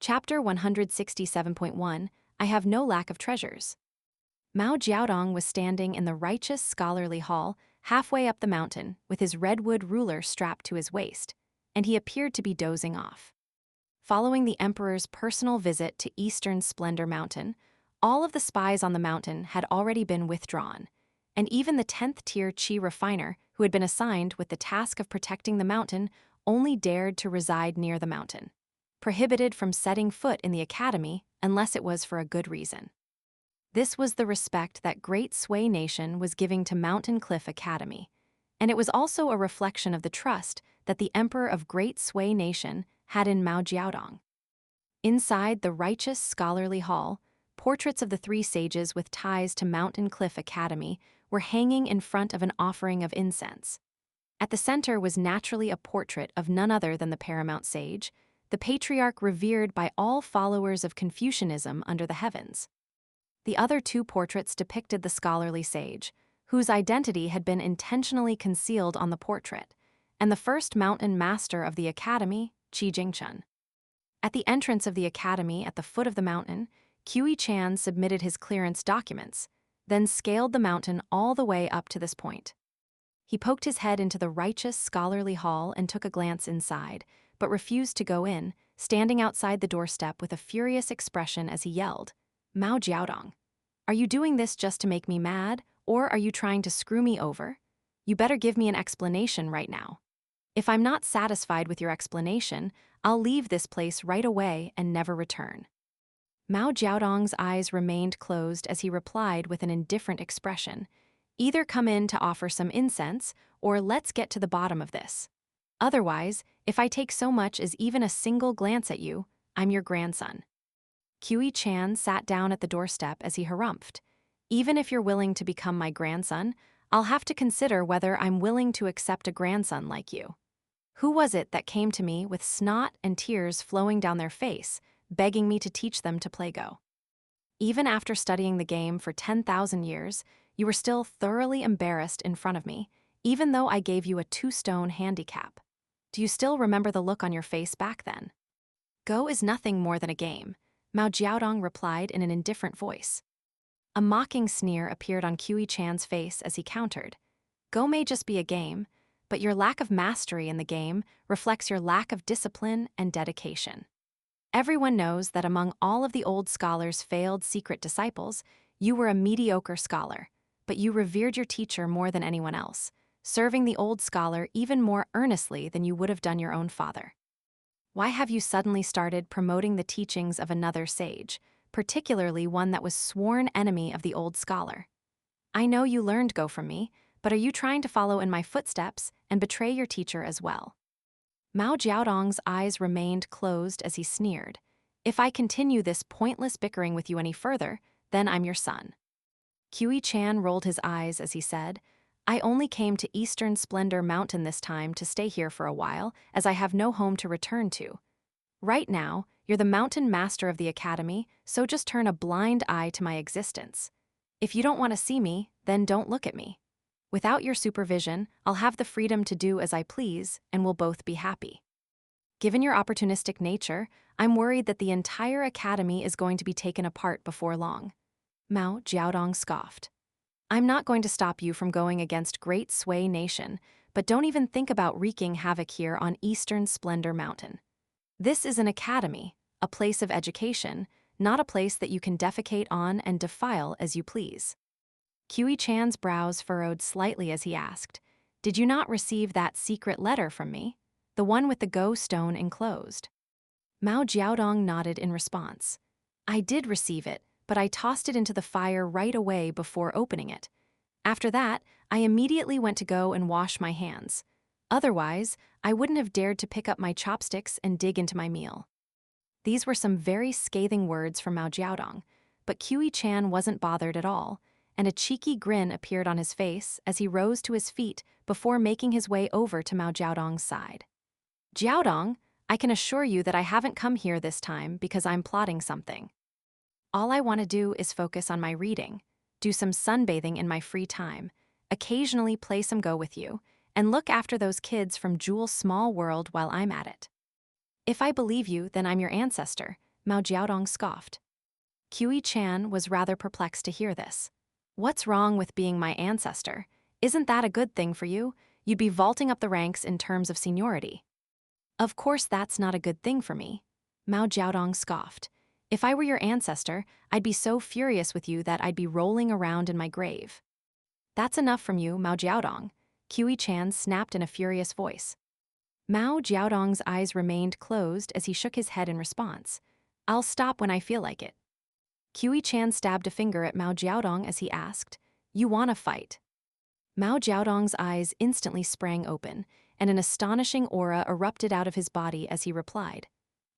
Chapter 167.1 I Have No Lack of Treasures. Mao Jiaodong was standing in the righteous scholarly hall halfway up the mountain with his redwood ruler strapped to his waist, and he appeared to be dozing off. Following the emperor's personal visit to Eastern Splendor Mountain, all of the spies on the mountain had already been withdrawn, and even the 10th-tier Qi refiner who had been assigned with the task of protecting the mountain only dared to reside near the mountain, prohibited from setting foot in the academy unless it was for a good reason. This was the respect that Great Sui Nation was giving to Mountain Cliff Academy, and it was also a reflection of the trust that the Emperor of Great Sui Nation had in Mao Jiaodong. Inside the righteous scholarly hall, portraits of the three sages with ties to Mountain Cliff Academy were hanging in front of an offering of incense. At the center was naturally a portrait of none other than the paramount sage, the patriarch revered by all followers of Confucianism under the heavens. The other two portraits depicted the scholarly sage, whose identity had been intentionally concealed on the portrait, and the first mountain master of the academy, Qi Jingchen. At the entrance of the academy at the foot of the mountain, Qi Chan submitted his clearance documents, then scaled the mountain all the way up to this point. He poked his head into the righteous scholarly hall and took a glance inside, but refused to go in, standing outside the doorstep with a furious expression as he yelled, "Mao Jiaodong, are you doing this just to make me mad, or are you trying to screw me over? You better give me an explanation right now. If I'm not satisfied with your explanation, I'll leave this place right away and never return." Mao Jiaodong's eyes remained closed as he replied with an indifferent expression, "Either come in to offer some incense, or let's get to the bottom of this. Otherwise, if I take so much as even a single glance at you, I'm your grandson." Qi Chan sat down at the doorstep as he harumphed. "Even if you're willing to become my grandson, I'll have to consider whether I'm willing to accept a grandson like you. Who was it that came to me with snot and tears flowing down their face, begging me to teach them to play Go? Even after studying the game for 10,000 years, you were still thoroughly embarrassed in front of me, even though I gave you a 2-stone handicap. Do you still remember the look on your face back then?" "Go is nothing more than a game," Mao Jiaodong replied in an indifferent voice. A mocking sneer appeared on Qi Chan's face as he countered, "Go may just be a game, but your lack of mastery in the game reflects your lack of discipline and dedication. Everyone knows that among all of the old scholars' failed secret disciples, you were a mediocre scholar, but you revered your teacher more than anyone else, serving the old scholar even more earnestly than you would have done your own father. Why have you suddenly started promoting the teachings of another sage, particularly one that was sworn enemy of the old scholar? I know you learned Go from me, but are you trying to follow in my footsteps and betray your teacher as well?" Mao Jiaodong's eyes remained closed as he sneered, "If I continue this pointless bickering with you any further, then I'm your son." Qi Chan rolled his eyes as he said, "I only came to Eastern Splendor Mountain this time to stay here for a while, as I have no home to return to. Right now, you're the mountain master of the academy, so just turn a blind eye to my existence. If you don't want to see me, then don't look at me. Without your supervision, I'll have the freedom to do as I please, and we'll both be happy. Given your opportunistic nature, I'm worried that the entire academy is going to be taken apart before long." Mao Jiaodong scoffed. "I'm not going to stop you from going against Great Sui Nation, but don't even think about wreaking havoc here on Eastern Splendor Mountain. This is an academy, a place of education, not a place that you can defecate on and defile as you please." Qi Chan's brows furrowed slightly as he asked, "Did you not receive that secret letter from me? The one with the Go stone enclosed?" Mao Jiaodong nodded in response. "I did receive it, but I tossed it into the fire right away before opening it. After that, I immediately went to go and wash my hands. Otherwise, I wouldn't have dared to pick up my chopsticks and dig into my meal." These were some very scathing words from Mao Jiaodong, but Qi Chan wasn't bothered at all, and a cheeky grin appeared on his face as he rose to his feet before making his way over to Mao Jiaodong's side. "Jiaodong, I can assure you that I haven't come here this time because I'm plotting something. All I want to do is focus on my reading, do some sunbathing in my free time, occasionally play some Go with you, and look after those kids from Jewel's small world while I'm at it. If I believe you, then I'm your ancestor, Mao Jiaodong scoffed. Qi Chan was rather perplexed to hear this. What's wrong with being my ancestor? Isn't that a good thing for you? You'd be vaulting up the ranks in terms of seniority. Of course that's not a good thing for me. Mao Jiaodong scoffed. If I were your ancestor, I'd be so furious with you that I'd be rolling around in my grave. That's enough from you, Mao Jiaodong, Qi Chan snapped in a furious voice. Mao Jiaodong's eyes remained closed as he shook his head in response. I'll stop when I feel like it. Qi Chan stabbed a finger at Mao Jiaodong as he asked, You wanna fight? Mao Jiaodong's eyes instantly sprang open, and an astonishing aura erupted out of his body as he replied,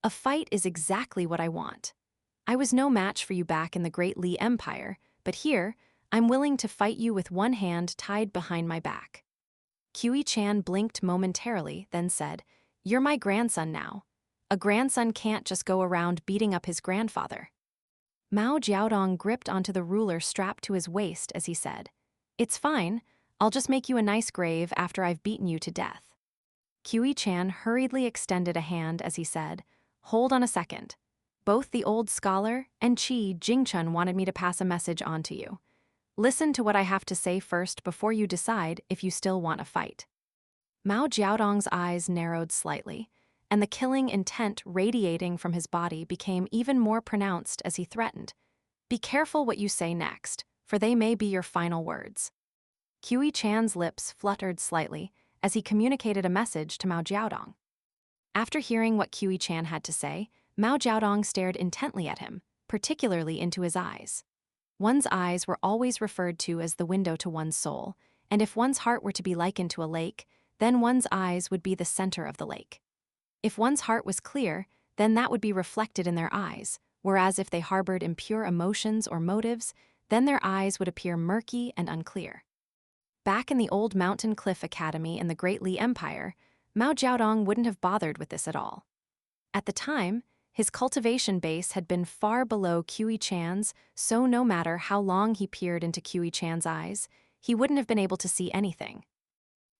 A fight is exactly what I want. I was no match for you back in the Great Li Empire, but here, I'm willing to fight you with one hand tied behind my back. Qi Chan blinked momentarily, then said, You're my grandson now. A grandson can't just go around beating up his grandfather. Mao Jiaodong gripped onto the ruler strapped to his waist as he said, It's fine, I'll just make you a nice grave after I've beaten you to death. Qi Chan hurriedly extended a hand as he said, Hold on a second. Both the old scholar and Qi Jingchun wanted me to pass a message on to you. Listen to what I have to say first before you decide if you still want a fight. Mao Jiaodong's eyes narrowed slightly, and the killing intent radiating from his body became even more pronounced as he threatened, Be careful what you say next, for they may be your final words. Qi Chan's lips fluttered slightly as he communicated a message to Mao Jiaodong. After hearing what Qi Chan had to say, Mao Jiaodong stared intently at him, particularly into his eyes. One's eyes were always referred to as the window to one's soul, and if one's heart were to be likened to a lake, then one's eyes would be the center of the lake. If one's heart was clear, then that would be reflected in their eyes, whereas if they harbored impure emotions or motives, then their eyes would appear murky and unclear. Back in the old Mountain Cliff Academy in the Great Li Empire, Mao Jiaodong wouldn't have bothered with this at all. At the time, his cultivation base had been far below Qi Chan's, so no matter how long he peered into Qi Chan's eyes, he wouldn't have been able to see anything.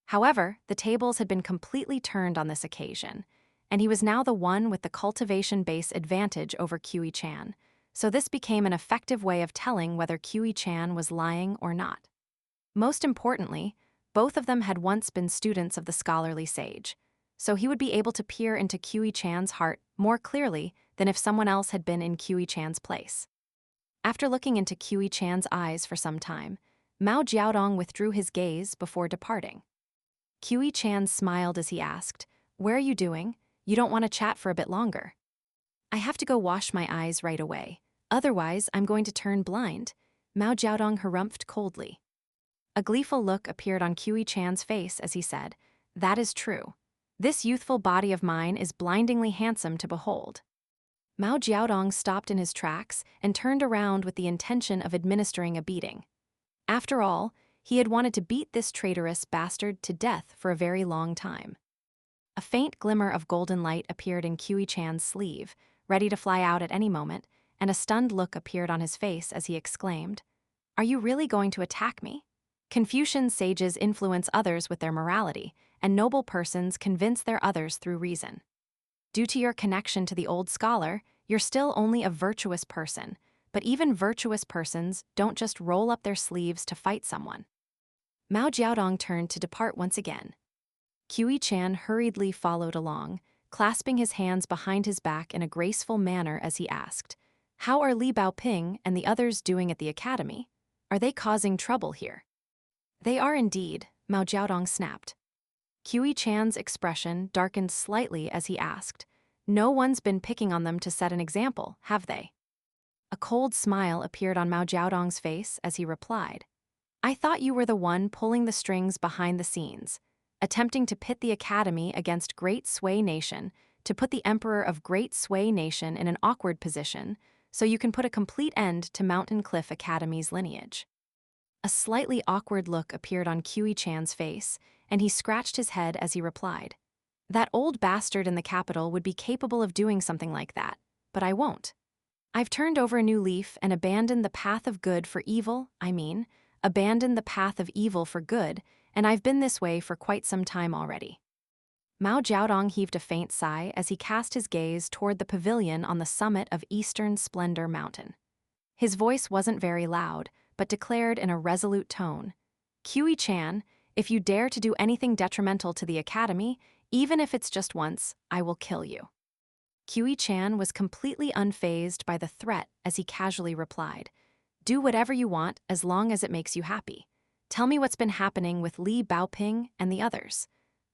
However, the tables had been completely turned on this occasion, and he was now the one with the cultivation base advantage over Qi Chan, so this became an effective way of telling whether Qi Chan was lying or not. Most importantly, both of them had once been students of the scholarly sage, so he would be able to peer into Qi Chan's heart more clearly than if someone else had been in Qi Chan's place. After looking into Qi Chan's eyes for some time, Mao Jiaodong withdrew his gaze before departing. Qi Chan smiled as he asked, Where are you doing? You don't want to chat for a bit longer. I have to go wash my eyes right away. Otherwise, I'm going to turn blind, Mao Jiaodong harumphed coldly. A gleeful look appeared on Qi Chan's face as he said, That is true. This youthful body of mine is blindingly handsome to behold. Mao Jiaodong stopped in his tracks and turned around with the intention of administering a beating. After all, he had wanted to beat this traitorous bastard to death for a very long time. A faint glimmer of golden light appeared in Qi Chan's sleeve, ready to fly out at any moment, and a stunned look appeared on his face as he exclaimed, Are you really going to attack me? Confucian sages influence others with their morality, and noble persons convince their others through reason. Due to your connection to the old scholar, you're still only a virtuous person, but even virtuous persons don't just roll up their sleeves to fight someone. Mao Jiaodong turned to depart once again. Qi Chan hurriedly followed along, clasping his hands behind his back in a graceful manner as he asked, How are Li Baoping and the others doing at the academy? Are they causing trouble here? They are indeed, Mao Jiaodong snapped. Qi Chan's expression darkened slightly as he asked, No one's been picking on them to set an example, have they? A cold smile appeared on Mao Jiaodong's face as he replied, I thought you were the one pulling the strings behind the scenes, attempting to pit the academy against Great Sui Nation, to put the emperor of Great Sui Nation in an awkward position, so you can put a complete end to Mountain Cliff Academy's lineage. A slightly awkward look appeared on Qi Chan's face, and he scratched his head as he replied, That old bastard in the capital would be capable of doing something like that, but I won't. I've turned over a new leaf and abandoned the path of good for evil, abandoned the path of evil for good, and I've been this way for quite some time already. Mao Jiaodong heaved a faint sigh as he cast his gaze toward the pavilion on the summit of Eastern Splendor Mountain. His voice wasn't very loud, but declared in a resolute tone, "Qiu Chan, if you dare to do anything detrimental to the academy, even if it's just once, I will kill you." Qiu Chan was completely unfazed by the threat as he casually replied, "Do whatever you want as long as it makes you happy. Tell me what's been happening with Li Baoping and the others.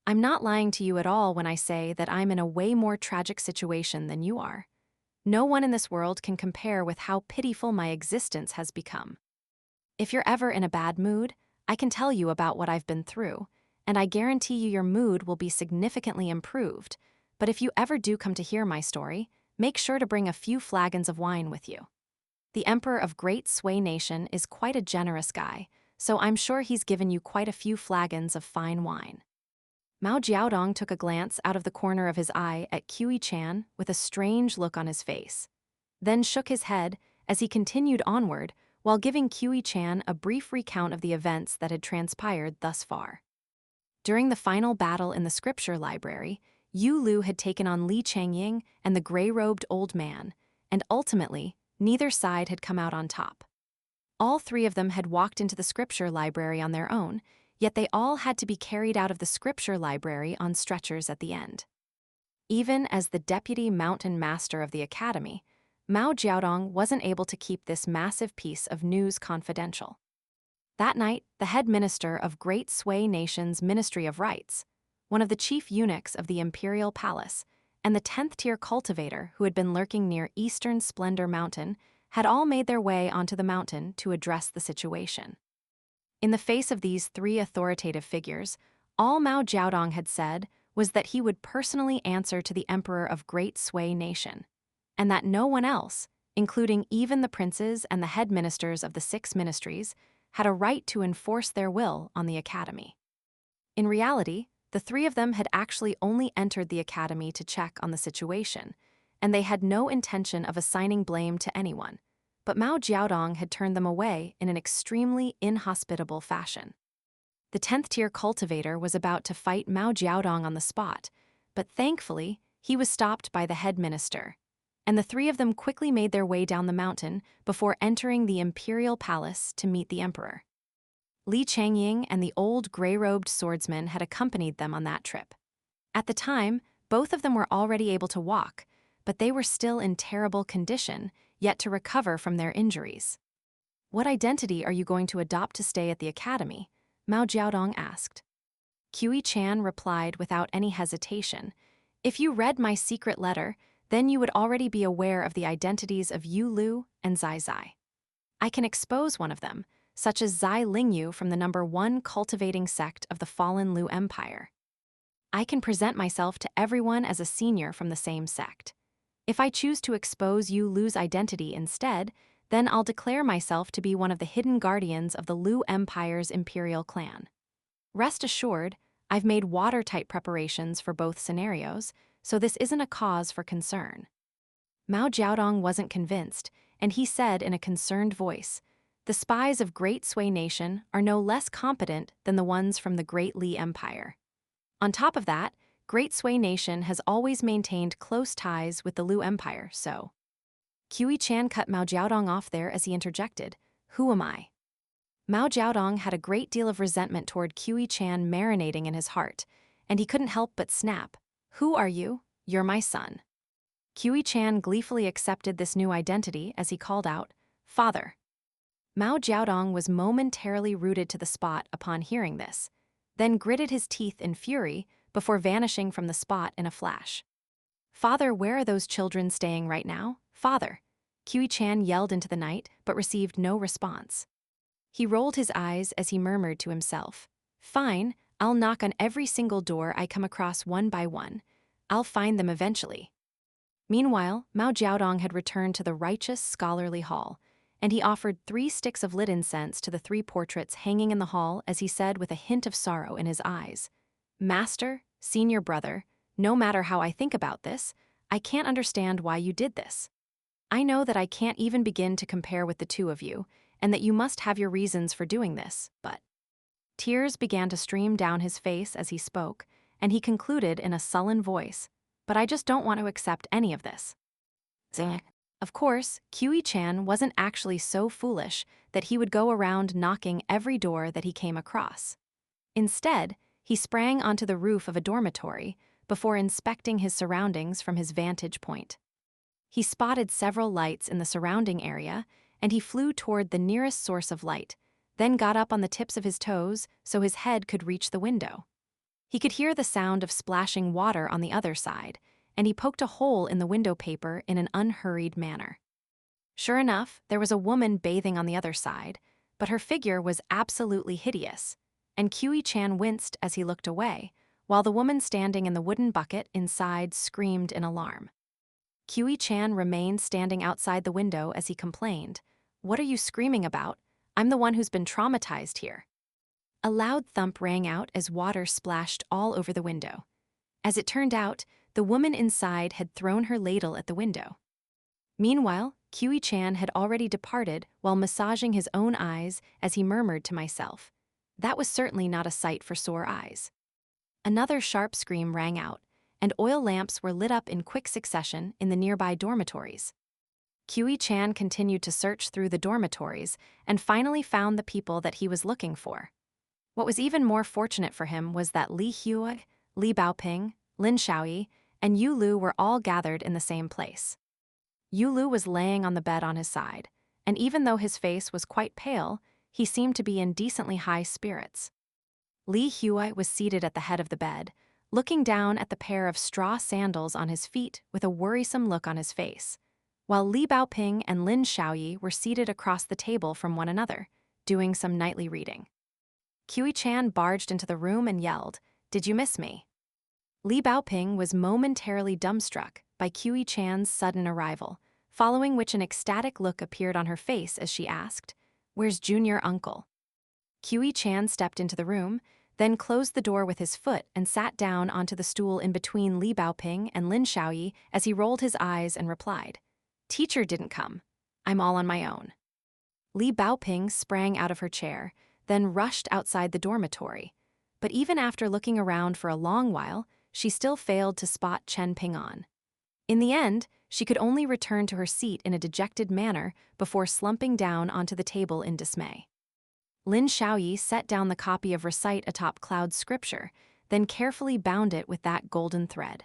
I'm not lying to you at all when I say that I'm in a way more tragic situation than you are. No one in this world can compare with how pitiful my existence has become. If you're ever in a bad mood, I can tell you about what I've been through, and I guarantee you your mood will be significantly improved. But if you ever do come to hear my story, make sure to bring a few flagons of wine with you. The Emperor of Great Sui Nation is quite a generous guy, so I'm sure he's given you quite a few flagons of fine wine." Mao Jiaodong took a glance out of the corner of his eye at Qiu Chan with a strange look on his face, then shook his head as he continued onward while giving Qiu Chan a brief recount of the events that had transpired thus far. During the final battle in the scripture library, Yu Lu had taken on Li Changying and the gray-robed old man, and ultimately, neither side had come out on top. All three of them had walked into the scripture library on their own, yet they all had to be carried out of the scripture library on stretchers at the end. Even as the deputy mountain master of the academy, Mao Jiaodong wasn't able to keep this massive piece of news confidential. That night, the head minister of Great Sui Nation's Ministry of Rites, one of the chief eunuchs of the imperial palace, and the 10th-tier cultivator who had been lurking near Eastern Splendor Mountain had all made their way onto the mountain to address the situation. In the face of these three authoritative figures, all Mao Jiaodong had said was that he would personally answer to the Emperor of Great Sui Nation, and that no one else, including even the princes and the head ministers of the 6 ministries, had a right to enforce their will on the academy. In reality, the three of them had actually only entered the academy to check on the situation, and they had no intention of assigning blame to anyone. But Mao Jiaodong had turned them away in an extremely inhospitable fashion. The 10th-tier cultivator was about to fight Mao Jiaodong on the spot, but thankfully, he was stopped by the head minister, and the three of them quickly made their way down the mountain before entering the imperial palace to meet the emperor. Li Changying and the old gray-robed swordsman had accompanied them on that trip. At the time, both of them were already able to walk, but they were still in terrible condition, yet to recover from their injuries. "What identity are you going to adopt to stay at the academy?" Mao Jiaodong asked. Qiu Chan replied without any hesitation, "If you read my secret letter, then you would already be aware of the identities of Yu Lu and Zai Zai. I can expose one of them, such as Zai Lingyu from the number 1 cultivating sect of the fallen Lu Empire. I can present myself to everyone as a senior from the same sect. If I choose to expose Yu Lu's identity instead, then I'll declare myself to be one of the hidden guardians of the Lu Empire's imperial clan. Rest assured, I've made watertight preparations for both scenarios, so this isn't a cause for concern." Mao Jiaodong wasn't convinced, and he said in a concerned voice, "The spies of Great Sui Nation are no less competent than the ones from the Great Li Empire. On top of that, Great Sui Nation has always maintained close ties with the Lu Empire, so—" Qiu Chan cut Mao Jiaodong off there as he interjected, "Who am I?" Mao Jiaodong had a great deal of resentment toward Qiu Chan marinating in his heart, and he couldn't help but snap, "Who are you? You're my son." Qiu Chan gleefully accepted this new identity as he called out, "Father." Mao Jiaodong was momentarily rooted to the spot upon hearing this, then gritted his teeth in fury before vanishing from the spot in a flash. "Father, where are those children staying right now? Father!" Qiu Chan yelled into the night, but received no response. He rolled his eyes as he murmured to himself, "Fine, I'll knock on every single door I come across one by one. I'll find them eventually." Meanwhile, Mao Jiaodong had returned to the righteous scholarly hall, and he offered 3 sticks of lit incense to the 3 portraits hanging in the hall as he said with a hint of sorrow in his eyes, "Master, senior brother, no matter how I think about this, I can't understand why you did this. I know that I can't even begin to compare with the two of you, and that you must have your reasons for doing this, but—" Tears began to stream down his face as he spoke, and he concluded in a sullen voice, "But I just don't want to accept any of this." Zing. Of course, Kiwi-chan wasn't actually so foolish that he would go around knocking every door that he came across. Instead, he sprang onto the roof of a dormitory before inspecting his surroundings from his vantage point. He spotted several lights in the surrounding area, and he flew toward the nearest source of light, then got up on the tips of his toes so his head could reach the window. He could hear the sound of splashing water on the other side, and he poked a hole in the window paper in an unhurried manner. Sure enough, there was a woman bathing on the other side, but her figure was absolutely hideous, and Kiwi-chan winced as he looked away, while the woman standing in the wooden bucket inside screamed in alarm. Kiwi-chan remained standing outside the window as he complained, "What are you screaming about? I'm the one who's been traumatized here." A loud thump rang out as water splashed all over the window. As it turned out, the woman inside had thrown her ladle at the window. Meanwhile, Kiwi-chan had already departed while massaging his own eyes as he murmured to myself, "That was certainly not a sight for sore eyes." Another sharp scream rang out, and oil lamps were lit up in quick succession in the nearby dormitories. Kiwi-chan continued to search through the dormitories and finally found the people that he was looking for. What was even more fortunate for him was that Li Hua, Li Baoping, Lin Xiaoyi, and Yu Lu were all gathered in the same place. Yu Lu was laying on the bed on his side, and even though his face was quite pale, he seemed to be in decently high spirits. Li Hua was seated at the head of the bed, looking down at the pair of straw sandals on his feet with a worrisome look on his face, while Li Baoping and Lin Xiaoyi were seated across the table from one another, doing some nightly reading. Kiwi-chan barged into the room and yelled, "Did you miss me?" Li Baoping was momentarily dumbstruck by Kiwi-chan's sudden arrival, following which an ecstatic look appeared on her face as she asked, "Where's Junior Uncle?" Kiwi-chan stepped into the room, then closed the door with his foot and sat down onto the stool in between Li Baoping and Lin Xiaoyi as he rolled his eyes and replied, "Teacher didn't come. I'm all on my own." Li Baoping sprang out of her chair, then rushed outside the dormitory. But even after looking around for a long while, she still failed to spot Chen Ping'an. In the end, she could only return to her seat in a dejected manner before slumping down onto the table in dismay. Lin Xiaoyi set down the copy of Recite Atop Cloud's scripture, then carefully bound it with that golden thread.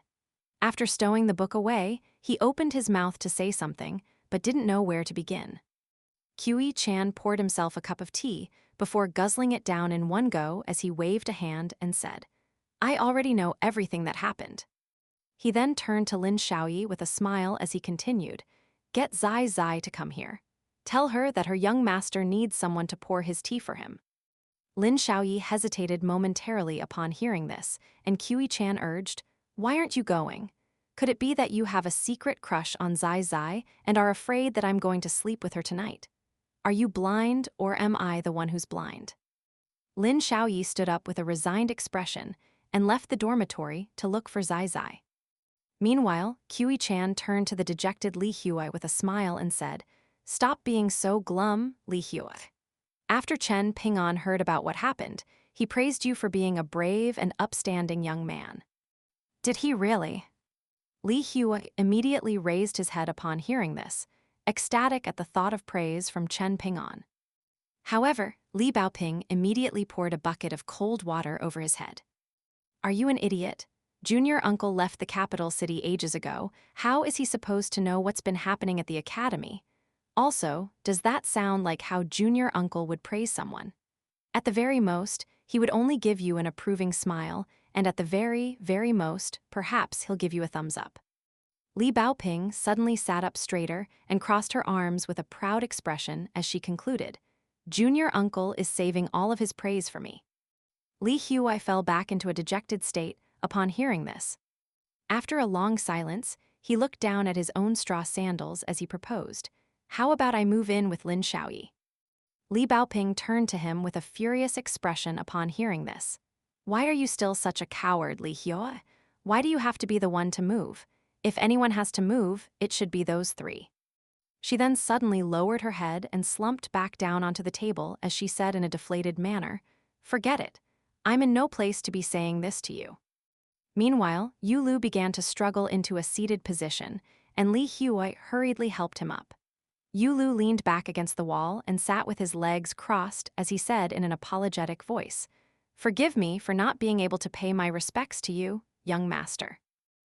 After stowing the book away, he opened his mouth to say something, but didn't know where to begin. Kiwi-chan poured himself a cup of tea before guzzling it down in one go as he waved a hand and said, "I already know everything that happened." He then turned to Lin Xiaoyi with a smile as he continued, "Get Zai Zai to come here. Tell her that her young master needs someone to pour his tea for him." Lin Xiaoyi hesitated momentarily upon hearing this, and Kiwi-chan urged, "Why aren't you going? Could it be that you have a secret crush on Zai Zai and are afraid that I'm going to sleep with her tonight? Are you blind, or am I the one who's blind?" Lin Xiaoyi stood up with a resigned expression and left the dormitory to look for Zai Zai. Meanwhile, Kiwi-chan turned to the dejected Li Hua with a smile and said, "Stop being so glum, Li Hua. After Chen Ping'an heard about what happened, he praised you for being a brave and upstanding young man." "Did he really?" Li Hua immediately raised his head upon hearing this, ecstatic at the thought of praise from Chen Ping'an. However, Li Baoping immediately poured a bucket of cold water over his head. "Are you an idiot? Junior Uncle left the capital city ages ago. How is he supposed to know what's been happening at the academy? Also, does that sound like how Junior Uncle would praise someone? At the very most, he would only give you an approving smile, and at the very, very most, perhaps he'll give you a thumbs up." Li Baoping suddenly sat up straighter and crossed her arms with a proud expression as she concluded, "Junior Uncle is saving all of his praise for me." Li Hua fell back into a dejected state upon hearing this. After a long silence, he looked down at his own straw sandals as he proposed, "How about I move in with Lin Xiaoyi?" Li Baoping turned to him with a furious expression upon hearing this. "Why are you still such a coward, Li Hua? Why do you have to be the one to move? If anyone has to move, it should be those three." She then suddenly lowered her head and slumped back down onto the table as she said in a deflated manner, "Forget it. I'm in no place to be saying this to you." Meanwhile, Yulu began to struggle into a seated position, and Li Huoi hurriedly helped him up. Yulu leaned back against the wall and sat with his legs crossed as he said in an apologetic voice, "Forgive me for not being able to pay my respects to you, young master."